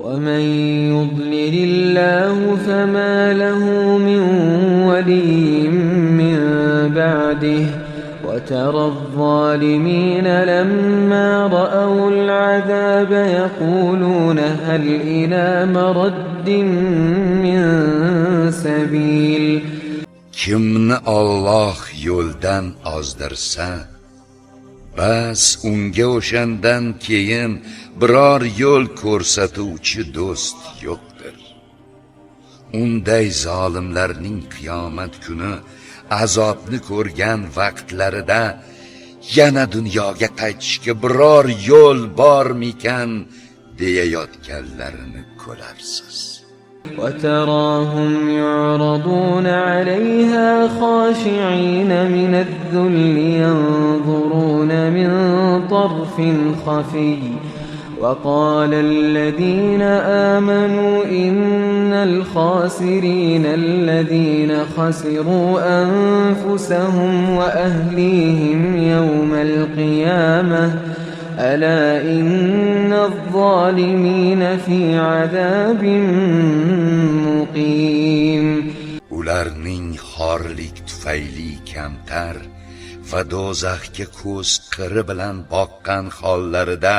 ومن يضلل الله فما له من ولي من بعده وترى الظالمين لما رأوا العذاب يقولون هل إلى مرد من سبيل. Kimni Alloh yo'ldan ozdirsa, bas unga o'shandan keyin biror yo'l ko'rsatuvchi do'st yo'qdir. Unday zolimlarning qiyomat kuni azobni ko'rgan vaqtlarida yana dunyoga qaytishga biror yo'l bormikan deyayotganlarini ko'rarsiz. وتراهم يعرضون عليها خاشعين من الذل ينظرون من طرف خفي وقال الذين آمنوا إن الخاسرين الذين خسروا أنفسهم وأهليهم يوم القيامة ألا إن الظالمين في عذاب مقيم. Ularning xorlik tufayli kamtar va do'zaxga ko'z qiri bilan boqqan hollarida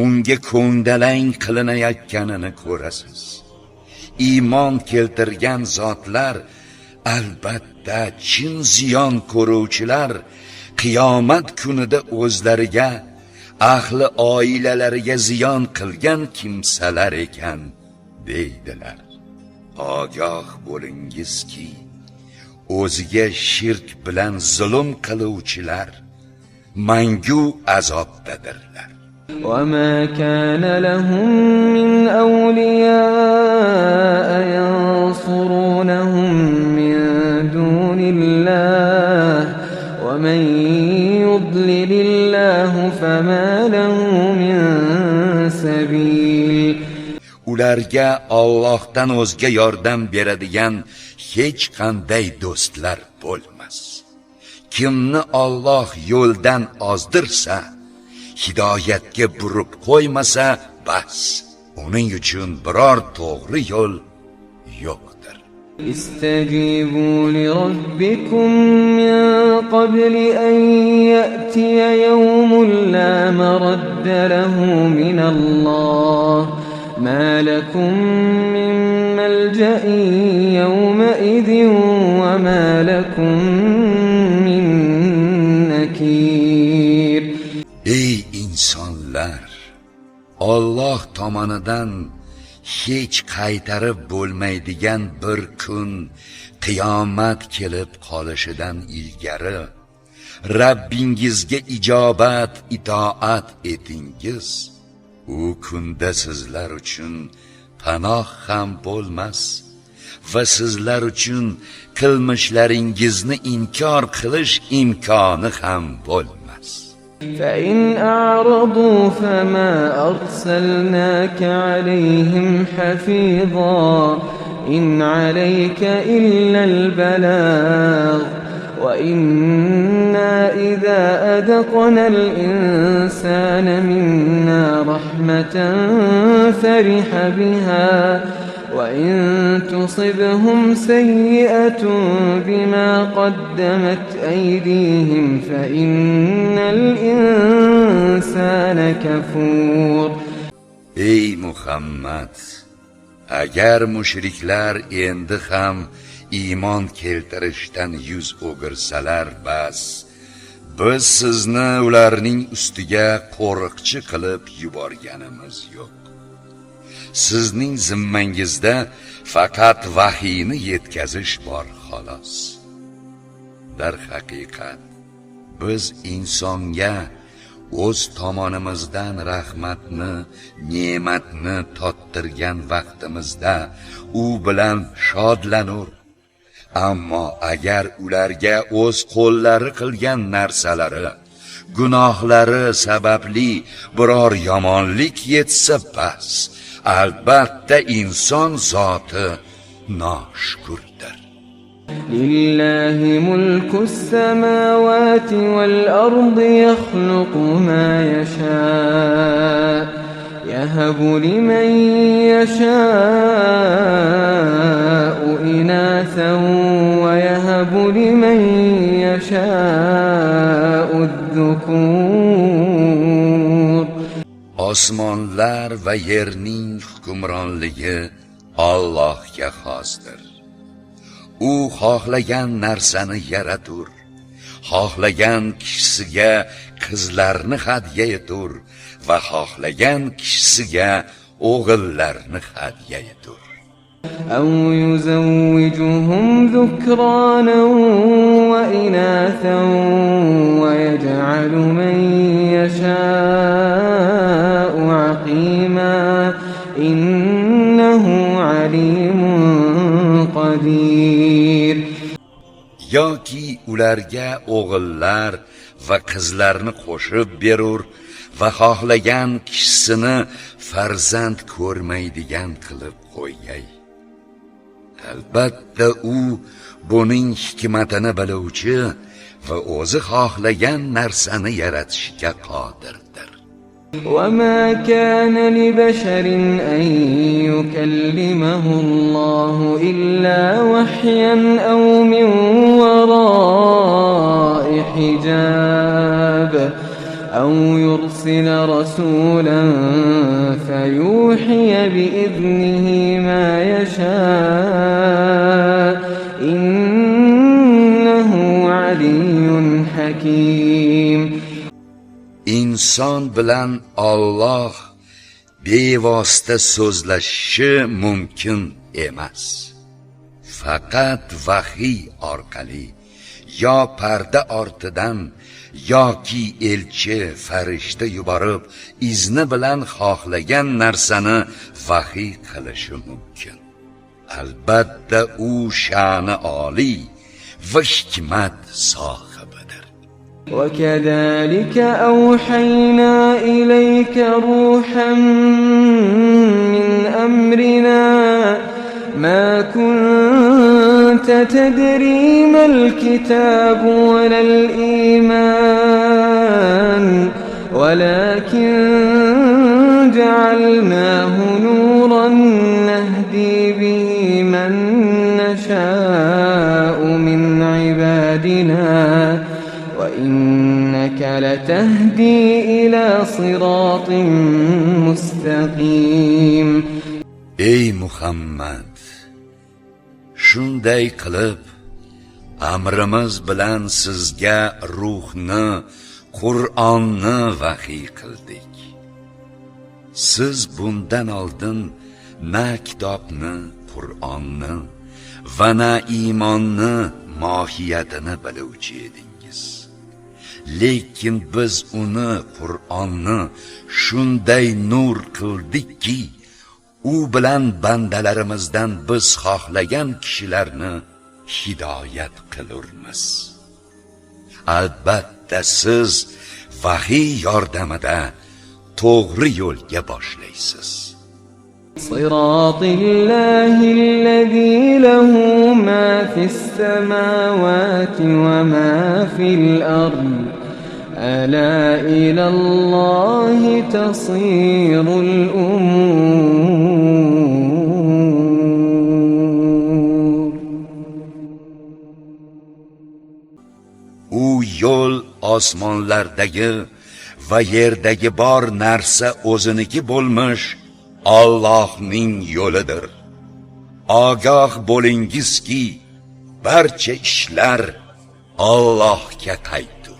unga ko'ndalang qilinayotganini ko'rasiz. Iymon keltirgan zotlar, albatta chin ziyon ko'ruvchilar, qiyomat kunida o'zlariga, ahli oilalariga ziyon qilgan kimsalar ekan deydilar. Ogoh bo'lingizki, o'ziga shirk bilan zulm qiluvchilar mangu azobdadirlar. وما كان لهم من أولياء ينصرونهم من دون الله ومن يضلل الله فما له من سبيل. Ularga Allohdan o'zga yordam beradigan hech qanday do'stlar bo'lmas. Kimni Alloh yo'ldan ozdirsa, hidoyatga burib qo'ymasa, bas, uning uchun biror to'g'ri yo'l yo'qdir. استجيبوا لربكم من قبل أن يأتي يوم لا مرد له من الله ما لكم من ملجأ يومئذ وما لكم من نكير. Ey insonlar, Alloh tomonidan hech qaytarib bo'lmaydigan bir kun, qiyomat kelib qolishidan ilgari Rabbingizga ijobat, itoat etingiz. U kunda sizlar uchun panoh ham bo'lmas va sizlar uchun qilmishlaringizni inkor qilish imkoni ham bo'lmas. فإن أعرضوا فما أرسلناك عليهم حفيظا إن عليك إلا البلاغ وإنا إذا أذقنا الإنسان منا رحمة فرح بها وإن تصبهم سيئة بما قدمت أيديهم فإن الإنسان كفور. Ey Muhammad, agar mushriklar endi ham iymon keltirishdan yuz o'girsalar, bas, biz sizni ularning ustiga qo'riqchi qilib yuborganimiz yo'q. Sizning zimmangizda faqat vahiyni yetkazish bor xolos. Dar haqiqat biz insonga o'z tomonimizdan rahmatni, ne'matni tottirgan vaqtimizda u bilan shodlanur. Ammo agar ularga o'z qo'llari qilgan narsalari, gunohlari sababli biror yomonlik yetsa, bas, albatta inson zoti noshukurdir. Lillahi mulkus samawati wal ardi yakhluqu ma yasha يهب لمن يشاء إناثا ويهب لمن يشاء الذكور. Osmonlar va yerning hukmronligi Allohga xosdir. U xohlagan narsani yaratur, xohlagan kishisiga qizlarni hadya etur va xohlagan kishisiga o'g'illarni hadya etur. أو يزوجهم ذكرانا وإناثا ويجعل من يشاء عقيما إنه عليم قدير. yoki ularga o'g'illar va qizlarni qo'shib berur va xohlagan kishisini farzand ko'rmaydigan qilib qo'ygay. Albatta u buning hikmatini biluvchi va o'zi xohlagan narsani yaratishga qodirdir. وما كان لبشر أن يكلمه الله إلا وحيا أو من وراء حجاب أو يرسل رسولا فيوحي بإذنه ما يشاء إنه علي حكيم. Inson bilan Alloh bevosita so'zlashishi mumkin emas. Faqat vahiy orqali yo parda ortidan yoki elchi farishta yuborib izni bilan xohlagan narsani vahiy qilishi mumkin. Albatta u sha'ni oliy va hikmat sohibidir. وكذلك أوحينا إليك روحا من أمرنا ما كنت تدري ما الكتاب ولا الإيمان ولكن جعلناه نورا نهدي به من نشاء من عبادنا وإنك لتهدي إلى صراط مستقيم. Ey Muhammad, shunday qilib amrimiz bilan sizga ruhni, Qur'onni vahiy qildik. Siz bundan oldin na kitobni, Qur'onni va na iymonni mohiyatini biluvchi edingiz. Lekin biz uni, Qur'onni shunday nur qildikki, u bilan bandalarimizdan biz xohlagan kishilarni hidoyat qilurmiz. Albatta siz vahiy yordamida to'g'ri yo'lga boshlaysiz. صراط الله الذي له ما في السماوات وما في الأرض ألا إلى الله تصير الأمور. U yo'l osmonlardagi va yerdagi bor narsa o'ziniki bo'lmish Allohning yo'lidir. Ogoh bo'lingizki, barcha ishlar Allohga qaytdi.